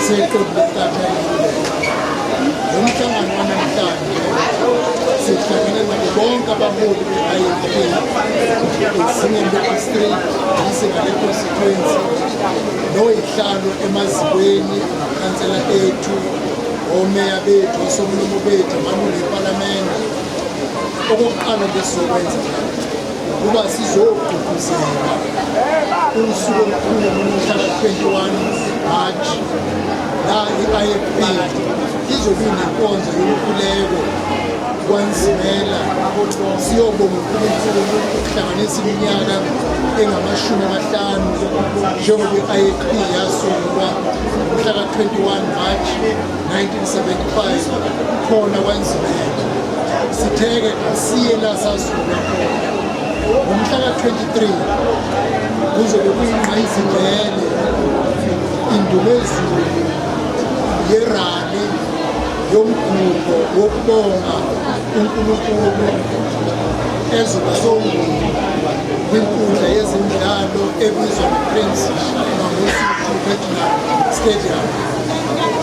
seqembu leqatha eliluleko. Lo mhlangano wanamhlanje sihlangene nabo bonke abaholi be-IFP ezingeni le-district, izingane constituency, noyihlalo emazikweni, amakhansela ethu, omeya bethu, osomlomo bethu, amalungu ePhalamende. Okokuqala nje sizokwenza kuba sizogqugquzela usuku olukhulu ngomhla ka-21 March la i-IFP izobe inenkonzo yomkhuleko kwanzimela siyobonga uNkulunkulu ukuhlanganisa iminyaka engama-50 njengoba i-IFP yasungulwa ngomhla ka-21 March 1975 khona kwanzimela. Sitheke asiye la sasungulwa khona. Ngomhla ka-23 kuzobe kuyingqayizivele indumezulu yerali yomgubho wokubonga uNkulunkulu ezobe songula kwinkundla yezemidlalo ebizwa nge-Prince Mangosuthu Regional Stadium.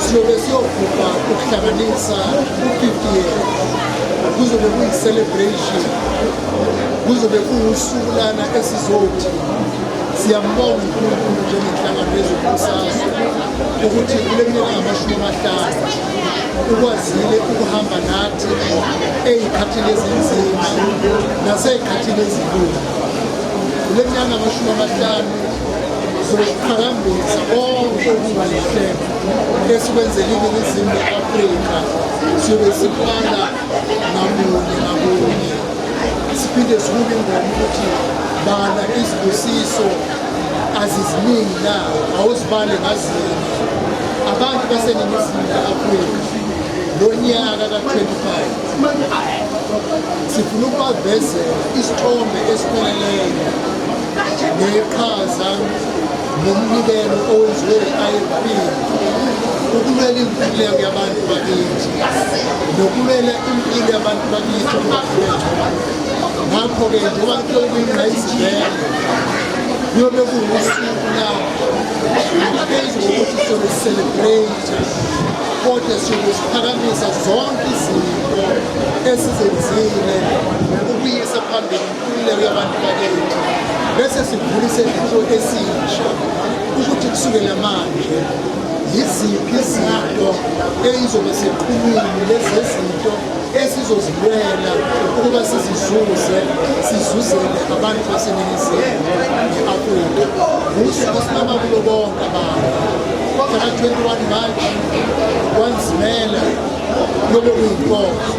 Siyobe siyogubha ukuhlanganisa u-50 years. Kuzobe kuyi-celebration, kuzobe kuwusuku lana esizothi siyambonga uNkulunkulu njengenhlangano yezombusazwe ukuthi kule minyaka engama-50 ukwazile ukuhamba nathi ey'khathini ezinzima nasey'khathini ezilula. Kule minyaka engama-50 zokuqhakambisa konke okuhle esikwenzele iNingizimu ye-Afrika. Siyobe siqala ngamunye ngamunye, siphinde sibuke ingoma ukuthi bala izibusiso aziziningi na, awuzibale ngazini. Abantu baseNingizimu ye-Afrika lo nyaka ka-25 sifuna ukubavezela isithombe esipheleleyo neqhaza nomnikelo owenziwe i-IFP ukulwela inkululeko yabantu bakithi nokulwela impilo yabantu bakithi ukubaqhubeka. Ngakho-ke njengoba kuyobe kuyingqayizivele kuyobe kuwusuku lapho ngaphezu kokuthi siyobe sicelebrate kodwa siyobe siphakamisa zonke izinto esizenzile ukuyisa phambili inkululeko yabantu bakithi, bese sivulise into esisha ukuthi kusukela manje yiziphi izinto eyizobe seqhulwini lezi zinto esizozilwela ukuba sizuzele abantu baseNingizimu ye-Afrika. Usuku sinama kulo bonke abantu. Mhla ka-21 March kwanzimela kuyobe kuyinkonzo.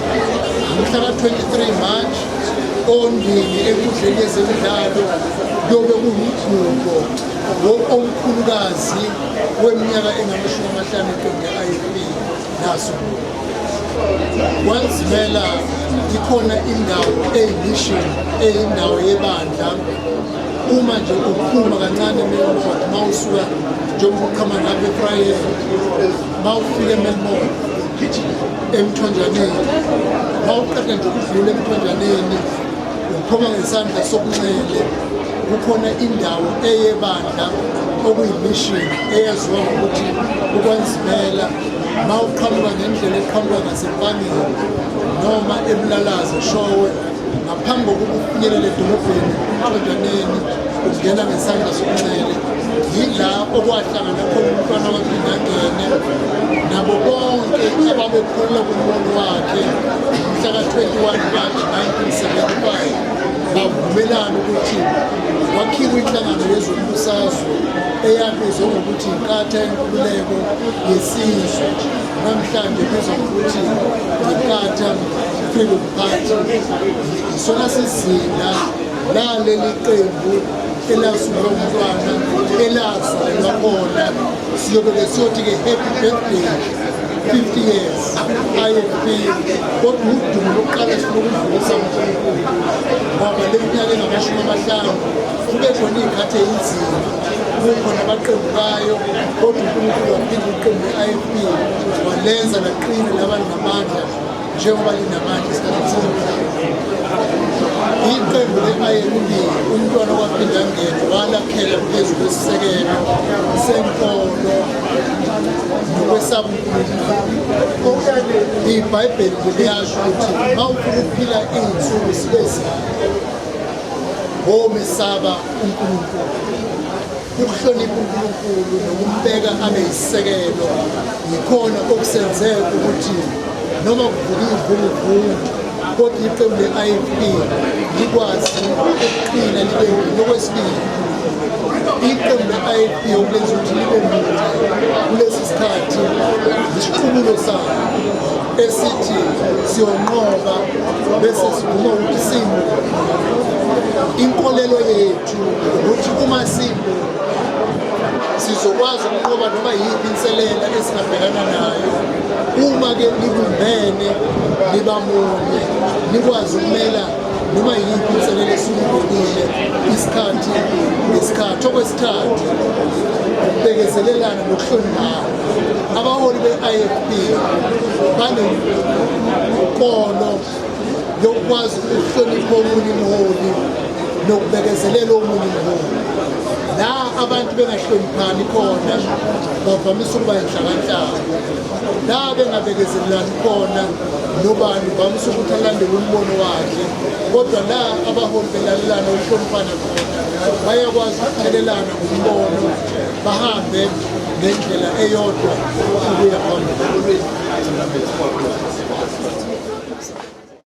Mhla ka-23 March ondini enkundleni yezemidlalo kuyobe kuyimigubho omkhulukazi weminyaka engama-50 eqembu le-IFP naso. Kwanzimela ikhona indawo eyi-mission, eyindawo yebandla. Uma nje uphuma kancane eMelmore, mawusuka njengoba uqhama ngapha ePrayeri, mawufika eMelmore emthonjaneni, mawuqeda nje ukudlula emthonjaneni uphuma ngesandla sokunxele kukhona indawo eyebandla okuyi-mission eyaziwa ngokuthi ukwanzimela. Mawuqhamuka ngendlela eqhamuka ngasePangeni noma eBulalaza Showe, ngaphambi kokuba ufinyelele edolobheni emthonjaneni ukungena ngesandla sokunxele, yila okwahlangana khona umntwana waphinda angene nabo bonke ababekholelwa kumbono wakhe mhla ka-21 March 1975 bavumelana ukuthi kwakhiwe inhlangano yezombusazwe eyabizwa ngokuthi iNkatha Yenkululeko Yesizwe, namhlanje ibizwa ngokuthi iNkatha Freedom Party. Isona sizinda laleli qembu elasungulwa umntwana elazalelwa khona. Siyobe siyothi-ke happy birthday 50 years IFP, kodwa udumo lokuqala sifuna ukudlulisa uNkulunkulu ngoba le minyaka engama-50 kube khona iy'khathi eyinzima, kukhona abaqembukayo, kodwa uNkulunkulu waphinde iqembu le-IFP walenza laqina laba linamandla njengoba linamandla esikhathini samanje. Iqembu le-IFP umntwana waphinde angene walakhela phezu kwesisekelo senkolo nokwesaba uNkulunkulu. IBhayibheli liyasho ukuthi uma ufuna ukuphila iy'nsuku sibe womesaba uNkulunkulu, ukuhlonipha uNkulunkulu nokumbeka abe yisisekelo, yikhona okusenzeka ukuthi noma kuvuka ivunguvungu kodwa iqembu le-IFP likwazi ukuqina libe nokwesibili. Iqembu le-IFP okulenza ukuthi libe mude kulesi sikhathi isiqubulo salo esithi siyonqoba bese sivuma ukuthi simo. Inkolelo yethu ukuthi uma simo sizokwazi ukunqoba noma yiphi inselela esingabhekana nayo uma-ke libumbene libamunye likwazi ukumela noma yiphi inselela esiyibonile isikhathi ngesikhathi. Okwesithathu, ukubekezelelana nokuhloniphana. Abaholi be-IFP banenkolo yokukwazi ukuhlonipha omunye umholi nokubekezelela omunye umholi. La abantu bengahloniphani khona bavamise ukuba inhlakanhlaka. La bengabekezelelani khona nobani uvamise ukuthi alandele umbono wakhe, kodwa la abaholi belalelana ukuhloniphana khona bayakwazi ukuthelelana ngombono bahambe ngendlela eyodwa ukuya phambili.